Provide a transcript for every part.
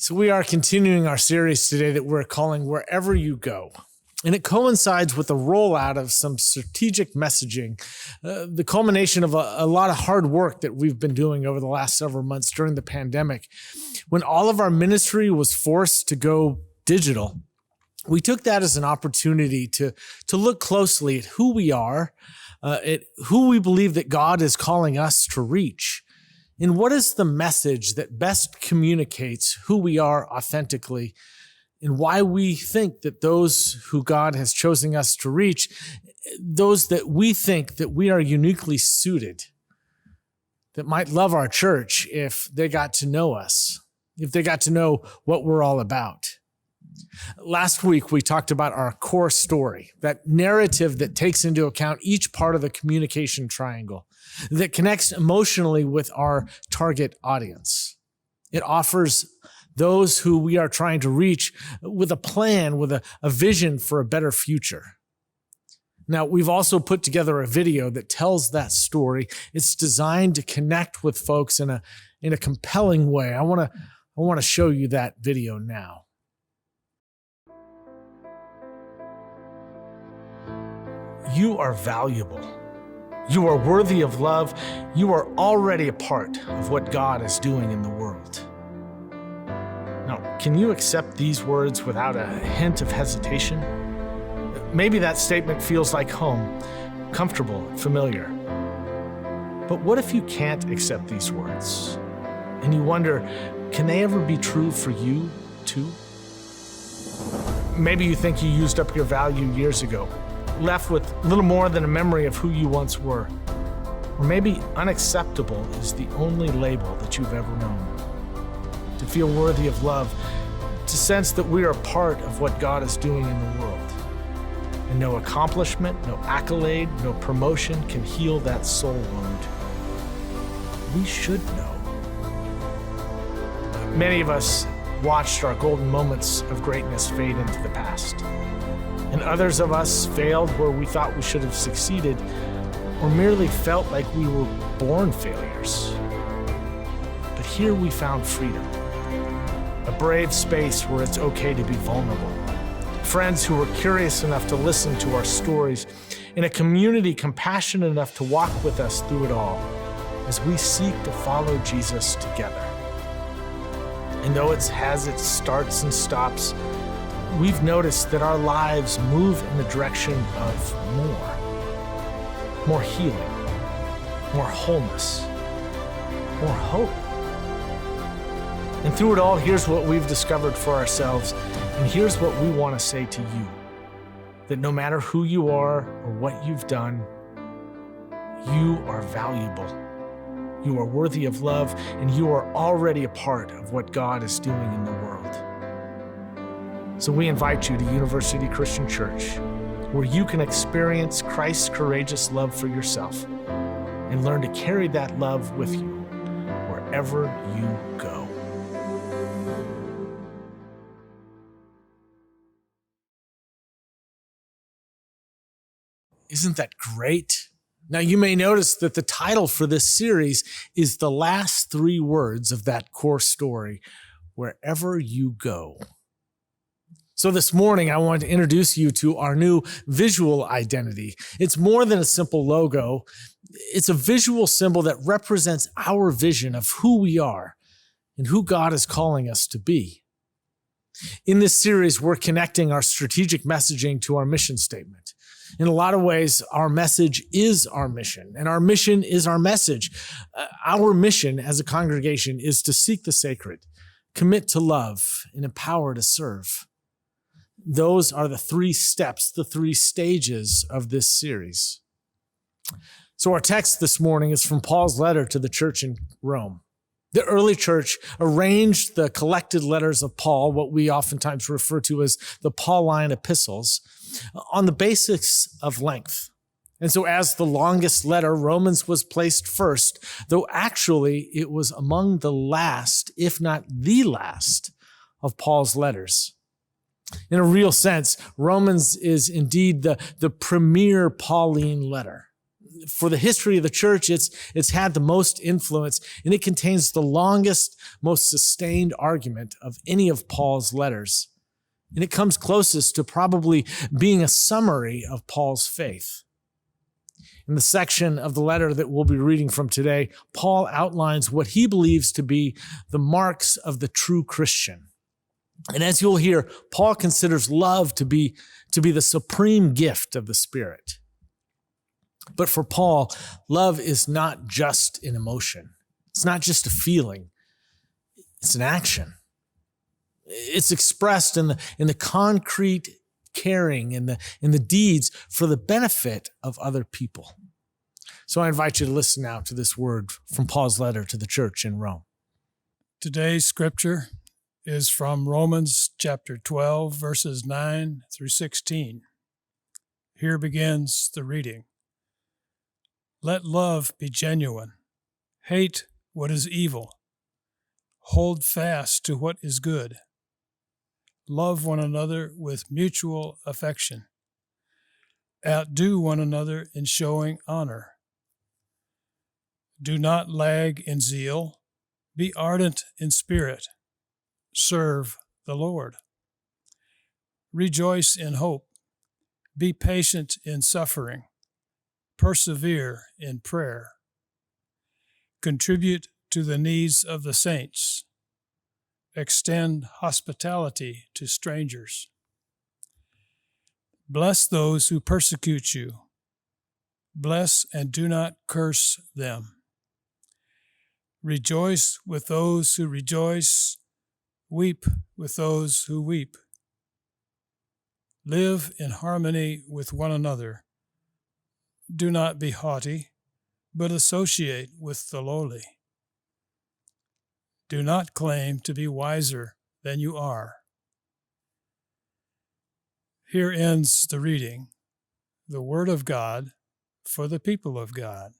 So we are continuing our series today that we're calling Wherever You Go. And it coincides with the rollout of some strategic messaging, the culmination of a lot of hard work that we've been doing over the last several months during the pandemic. When all of our ministry was forced to go digital, we took that as an opportunity to look closely at who we are, at who we believe that God is calling us to reach. And what is the message that best communicates who we are authentically and why we think that those who God has chosen us to reach, those that we think that we are uniquely suited, that might love our church if they got to know us, if they got to know what we're all about. Last week, we talked about our core story, that narrative that takes into account each part of the communication triangle, that connects emotionally with our target audience. It offers those who we are trying to reach with a plan, with a vision for a better future. Now, we've also put together a video that tells that story. It's designed to connect with folks in a compelling way. I want to show you that video now. You are valuable. You are worthy of love. You are already a part of what God is doing in the world. Now, can you accept these words without a hint of hesitation? Maybe that statement feels like home, comfortable, familiar. But what if you can't accept these words? And you wonder, can they ever be true for you too? Maybe you think you used up your value years ago, left with little more than a memory of who you once were. Or maybe unacceptable is the only label that you've ever known. To feel worthy of love, to sense that we are a part of what God is doing in the world. And no accomplishment, no accolade, no promotion can heal that soul wound. We should know. Many of us watched our golden moments of greatness fade into the past. And others of us failed where we thought we should have succeeded, or merely felt like we were born failures. But here we found freedom, a brave space where it's okay to be vulnerable, friends who were curious enough to listen to our stories, and a community compassionate enough to walk with us through it all as we seek to follow Jesus together. And though it has its starts and stops, we've noticed that our lives move in the direction of more healing, more wholeness, more hope. And through it all, here's what we've discovered for ourselves, and here's what we want to say to you, that no matter who you are or what you've done, you are valuable. You are worthy of love, and you are already a part of what God is doing in the world. So we invite you to University Christian Church, where you can experience Christ's courageous love for yourself and learn to carry that love with you wherever you go. Isn't that great? Now, you may notice that the title for this series is the last three words of that core story, Wherever You Go. So this morning, I want to introduce you to our new visual identity. It's more than a simple logo. It's a visual symbol that represents our vision of who we are and who God is calling us to be. In this series, we're connecting our strategic messaging to our mission statement. In a lot of ways, our message is our mission, and our mission is our message. Our mission as a congregation is to seek the sacred, commit to love, and empower to serve. Those are the three steps, the three stages of this series. So our text this morning is from Paul's letter to the church in Rome. The early church arranged the collected letters of Paul, what we oftentimes refer to as the Pauline epistles, on the basis of length. And so as the longest letter, Romans was placed first, though actually it was among the last, if not the last, of Paul's letters. In a real sense, Romans is indeed the premier Pauline letter. For the history of the church, it's had the most influence, and it contains the longest, most sustained argument of any of Paul's letters. And it comes closest to probably being a summary of Paul's faith. In the section of the letter that we'll be reading from today, Paul outlines what he believes to be the marks of the true Christian. And as you'll hear, Paul considers love to be the supreme gift of the Spirit. But for Paul, love is not just an emotion. It's not just a feeling. It's an action. It's expressed in the concrete caring and the deeds for the benefit of other people. So I invite you to listen now to this word from Paul's letter to the church in Rome. Today's scripture is from Romans chapter 12, verses 9 through 16. Here begins the reading. Let love be genuine. Hate what is evil. Hold fast to what is good. Love one another with mutual affection. Outdo one another in showing honor. Do not lag in zeal. Be ardent in spirit. Serve the Lord. Rejoice in hope. Be patient in suffering. Persevere in prayer. Contribute to the needs of the saints. Extend hospitality to strangers. Bless those who persecute you. Bless and do not curse them. Rejoice with those who rejoice. Weep with those who weep. Live in harmony with one another. Do not be haughty, but associate with the lowly. Do not claim to be wiser than you are. Here ends the reading, the Word of God for the people of God.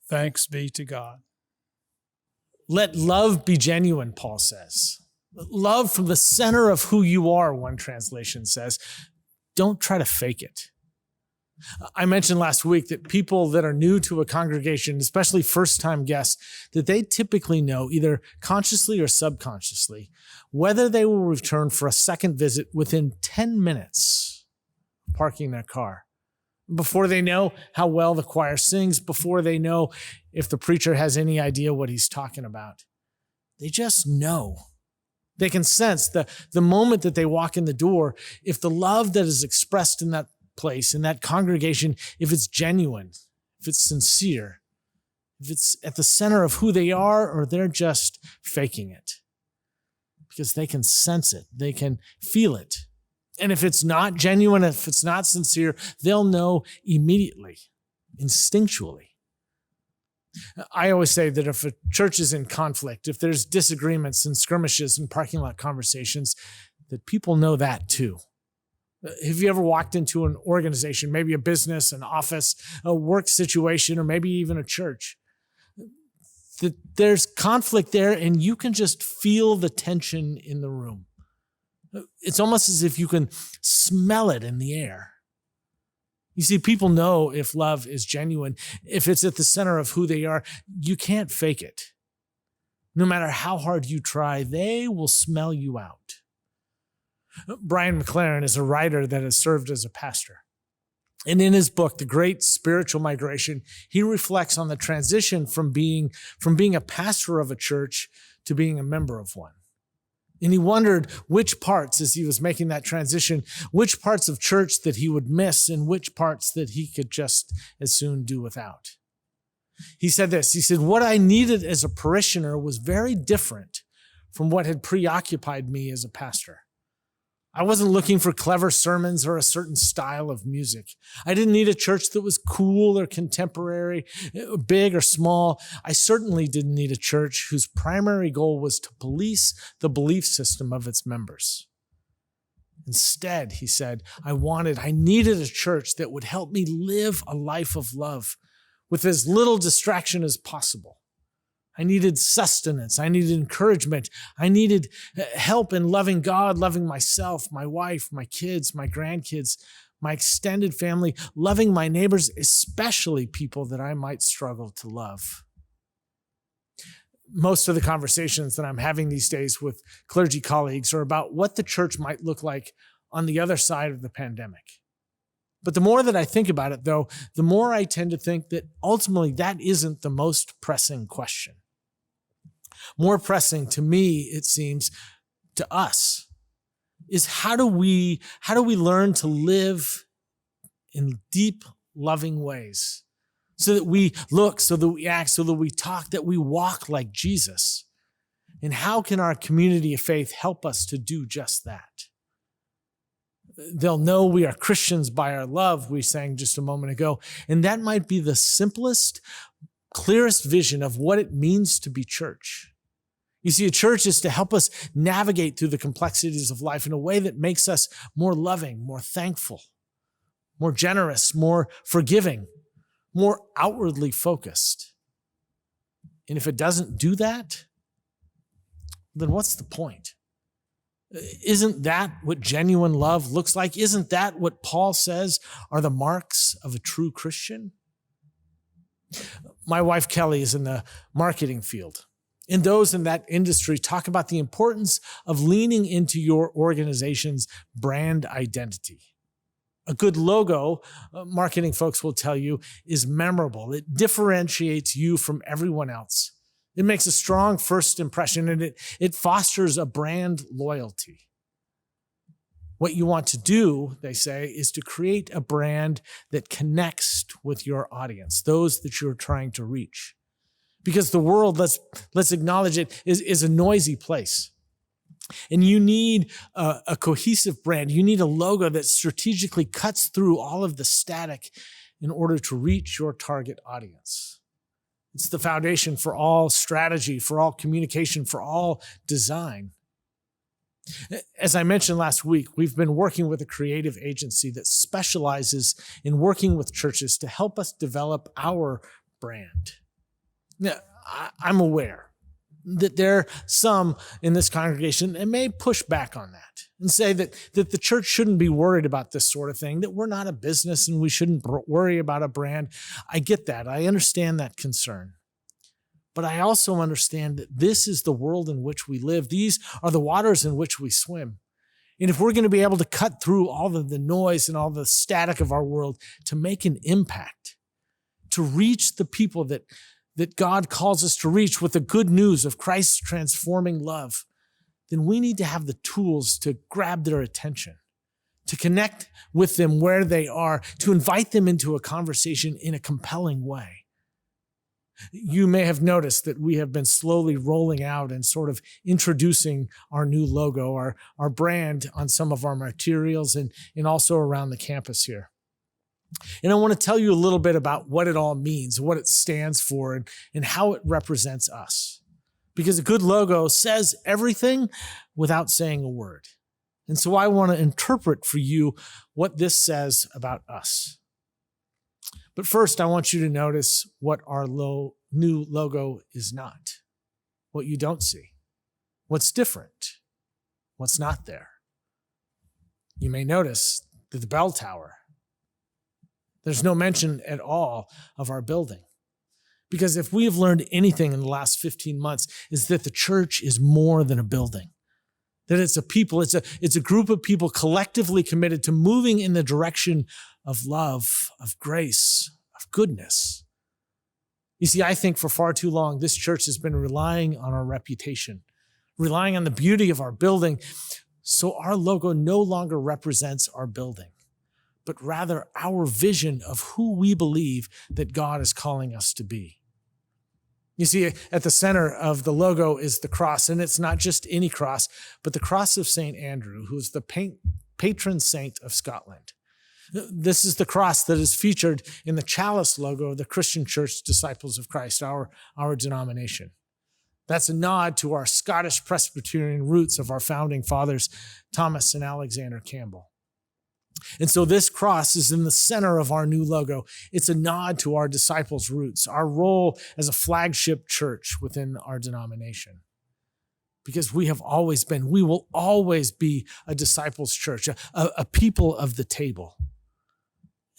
Thanks be to God. Let love be genuine, Paul says. Love from the center of who you are, one translation says. Don't try to fake it. I mentioned last week that people that are new to a congregation, especially first-time guests, that they typically know, either consciously or subconsciously, whether they will return for a second visit within 10 minutes of parking their car. Before they know how well the choir sings, before they know if the preacher has any idea what he's talking about. They just know. They can sense the moment that they walk in the door, if the love that is expressed in that place, in that congregation, if it's genuine, if it's sincere, if it's at the center of who they are, or they're just faking it. Because they can sense it. They can feel it. And if it's not genuine, if it's not sincere, they'll know immediately, instinctually. I always say that if a church is in conflict, if there's disagreements and skirmishes and parking lot conversations, that people know that too. Have you ever walked into an organization, maybe a business, an office, a work situation, or maybe even a church? That there's conflict there and you can just feel the tension in the room. It's almost as if you can smell it in the air. You see, people know if love is genuine, if it's at the center of who they are. You can't fake it. No matter how hard you try, they will smell you out. Brian McLaren is a writer that has served as a pastor. And in his book, The Great Spiritual Migration, he reflects on the transition from being a pastor of a church to being a member of one. And he wondered which parts, as he was making that transition, which parts of church that he would miss and which parts that he could just as soon do without. He said this, he said, what I needed as a parishioner was very different from what had preoccupied me as a pastor. I wasn't looking for clever sermons or a certain style of music. I didn't need a church that was cool or contemporary, big or small. I certainly didn't need a church whose primary goal was to police the belief system of its members. Instead, he said, I needed a church that would help me live a life of love with as little distraction as possible. I needed sustenance. I needed encouragement. I needed help in loving God, loving myself, my wife, my kids, my grandkids, my extended family, loving my neighbors, especially people that I might struggle to love. Most of the conversations that I'm having these days with clergy colleagues are about what the church might look like on the other side of the pandemic. But the more that I think about it, though, the more I tend to think that ultimately that isn't the most pressing question. More pressing to me, it seems, to us, is how do we learn to live in deep, loving ways so that we look, so that we act, so that we talk, that we walk like Jesus? And how can our community of faith help us to do just that? They'll know we are Christians by our love, we sang just a moment ago. And that might be the simplest, clearest vision of what it means to be church. You see, a church is to help us navigate through the complexities of life in a way that makes us more loving, more thankful, more generous, more forgiving, more outwardly focused. And if it doesn't do that, then what's the point? Isn't that what genuine love looks like? Isn't that what Paul says are the marks of a true Christian? My wife, Kelly, is in the marketing field. And those in that industry talk about the importance of leaning into your organization's brand identity. A good logo, marketing folks will tell you, is memorable. It differentiates you from everyone else. It makes a strong first impression, and it fosters a brand loyalty. What you want to do, they say, is to create a brand that connects with your audience, those that you're trying to reach. Because the world, let's acknowledge it, is a noisy place. And you need a cohesive brand. You need a logo that strategically cuts through all of the static in order to reach your target audience. It's the foundation for all strategy, for all communication, for all design. As I mentioned last week, we've been working with a creative agency that specializes in working with churches to help us develop our brand. Now, I'm aware that there are some in this congregation that may push back on that and say that the church shouldn't be worried about this sort of thing, that we're not a business and we shouldn't worry about a brand. I get that. I understand that concern. But I also understand that this is the world in which we live. These are the waters in which we swim. And if we're going to be able to cut through all of the noise and all the static of our world to make an impact, to reach the people that God calls us to reach with the good news of Christ's transforming love, then we need to have the tools to grab their attention, to connect with them where they are, to invite them into a conversation in a compelling way. You may have noticed that we have been slowly rolling out and sort of introducing our new logo, our brand on some of our materials and also around the campus here. And I want to tell you a little bit about what it all means, what it stands for, and how it represents us. Because a good logo says everything without saying a word. And so I want to interpret for you what this says about us. But first, I want you to notice what our new logo is not, what you don't see, what's different, what's not there. You may notice that the bell tower, there's no mention at all of our building. Because if we have learned anything in the last 15 months, is that the church is more than a building. That it's a people, it's a group of people collectively committed to moving in the direction of love, of grace, of goodness. You see, I think for far too long, this church has been relying on our reputation, relying on the beauty of our building. So our logo no longer represents our building, but rather our vision of who we believe that God is calling us to be. You see, at the center of the logo is the cross, and it's not just any cross, but the cross of St. Andrew, who is the patron saint of Scotland. This is the cross that is featured in the chalice logo of the Christian Church Disciples of Christ, our denomination. That's a nod to our Scottish Presbyterian roots of our founding fathers, Thomas and Alexander Campbell. And so this cross is in the center of our new logo. It's a nod to our disciples' roots, our role as a flagship church within our denomination. Because we have always been, we will always be a disciples' church, a people of the table.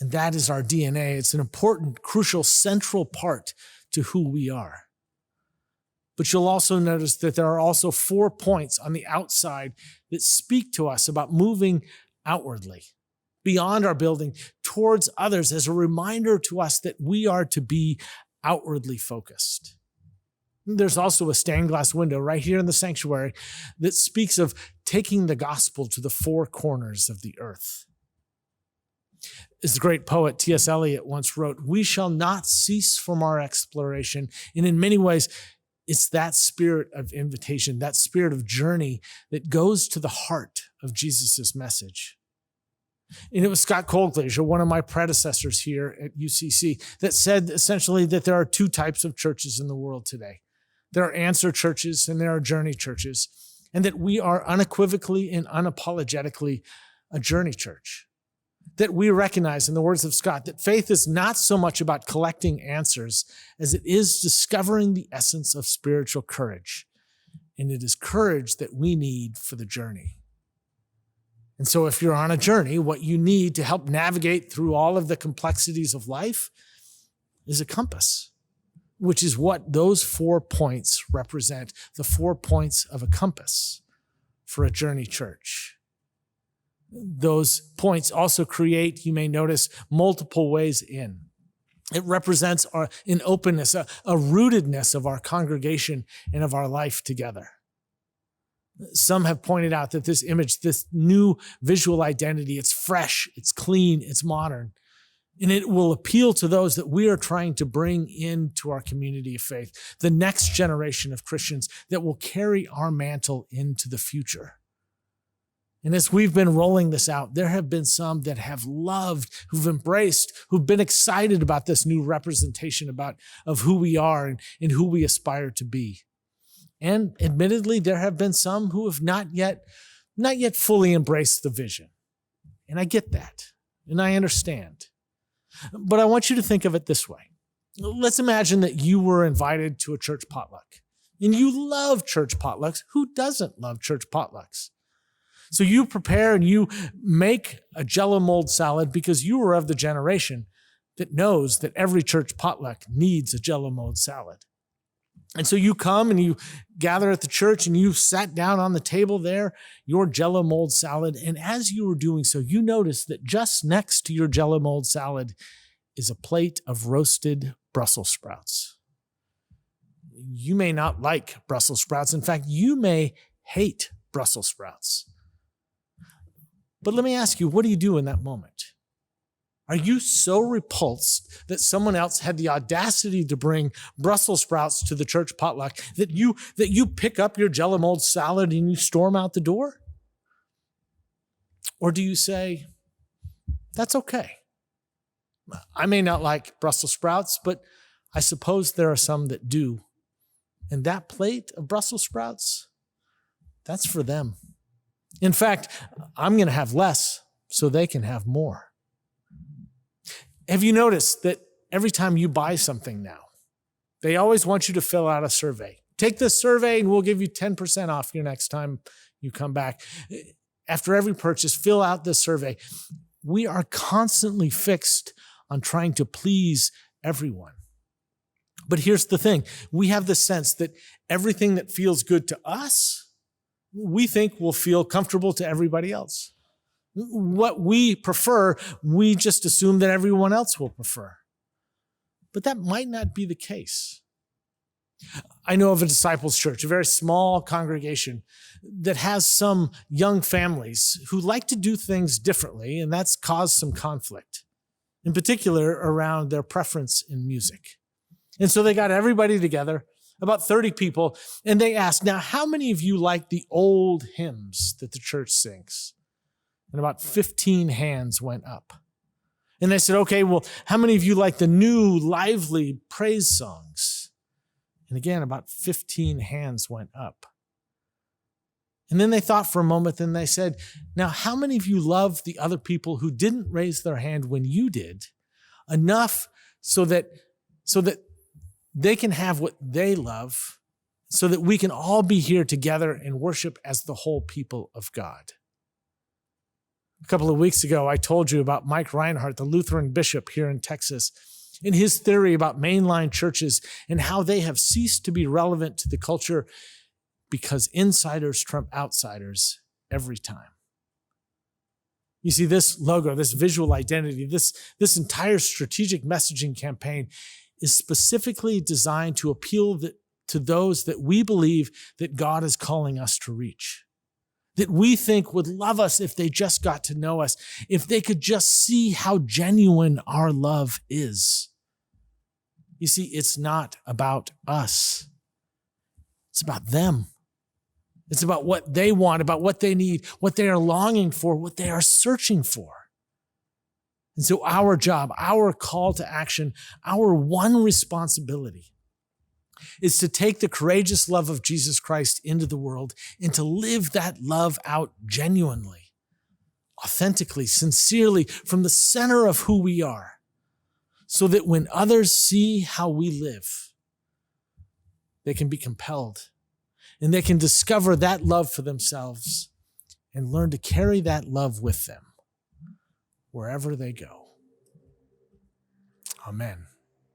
And that is our DNA. It's an important, crucial, central part to who we are. But you'll also notice that there are also 4 points on the outside that speak to us about moving outwardly, beyond our building, towards others, as a reminder to us that we are to be outwardly focused. There's also a stained glass window right here in the sanctuary that speaks of taking the gospel to the 4 corners of the earth. As the great poet T.S. Eliot once wrote, "We shall not cease from our exploration." And in many ways, it's that spirit of invitation, that spirit of journey that goes to the heart of Jesus' message. And it was Scott Colglazier, one of my predecessors here at UCC, that said essentially that there are 2 types of churches in the world today. There are answer churches and there are journey churches, and that we are unequivocally and unapologetically a journey church. That we recognize, in the words of Scott, that faith is not so much about collecting answers as it is discovering the essence of spiritual courage. And it is courage that we need for the journey. And so if you're on a journey, what you need to help navigate through all of the complexities of life is a compass, which is what those 4 points represent, the 4 points of a compass for a journey church. Those points also create, you may notice, multiple ways in. It represents an openness, a rootedness of our congregation and of our life together. Some have pointed out that this image, this new visual identity, it's fresh, it's clean, it's modern, and it will appeal to those that we are trying to bring into our community of faith, the next generation of Christians that will carry our mantle into the future. And as we've been rolling this out, there have been some that have loved, who've embraced, who've been excited about this new representation of who we are and who we aspire to be. And admittedly, there have been some who have not yet fully embraced the vision. And I get that, and I understand. But I want you to think of it this way. Let's imagine that you were invited to a church potluck, and you love church potlucks. Who doesn't love church potlucks? So you prepare and you make a Jell-O mold salad because you are of the generation that knows that every church potluck needs a Jell-O mold salad. And so you come and you gather at the church and you sat down on the table there, your Jell-O mold salad. And as you were doing so, you notice that just next to your Jell-O mold salad is a plate of roasted Brussels sprouts. You may not like Brussels sprouts. In fact, you may hate Brussels sprouts. But let me ask you, what do you do in that moment? Are you so repulsed that someone else had the audacity to bring Brussels sprouts to the church potluck that you pick up your Jell-O mold salad and you storm out the door? Or do you say, that's okay. I may not like Brussels sprouts, but I suppose there are some that do. And that plate of Brussels sprouts, that's for them. In fact, I'm going to have less so they can have more. Have you noticed that every time you buy something now, they always want you to fill out a survey? Take this survey and we'll give you 10% off your next time you come back. After every purchase, fill out this survey. We are constantly fixed on trying to please everyone. But here's the thing. We have the sense that everything that feels good to us, we think will feel comfortable to everybody else. What we prefer, we just assume that everyone else will prefer. But that might not be the case. I know of a disciples' church, a very small congregation that has some young families who like to do things differently, and that's caused some conflict, in particular around their preference in music. And so they got everybody together, about 30 people, and they asked, now, how many of you like the old hymns that the church sings? And about 15 hands went up. And they said, okay, well, how many of you like the new, lively praise songs? And again, about 15 hands went up. And then they thought for a moment, and they said, now, how many of you love the other people who didn't raise their hand when you did, enough so that they can have what they love, so that we can all be here together and worship as the whole people of God? A couple of weeks ago, I told you about Mike Reinhardt, the Lutheran bishop here in Texas, and his theory about mainline churches and how they have ceased to be relevant to the culture because insiders trump outsiders every time. You see, this logo, this visual identity, this entire strategic messaging campaign is specifically designed to appeal to those that we believe that God is calling us to reach, that we think would love us if they just got to know us, if they could just see how genuine our love is. You see, it's not about us. It's about them. It's about what they want, about what they need, what they are longing for, what they are searching for. And so our job, our call to action, our one responsibility is to take the courageous love of Jesus Christ into the world and to live that love out genuinely, authentically, sincerely, from the center of who we are, so that when others see how we live, they can be compelled and they can discover that love for themselves and learn to carry that love with them wherever they go. Amen.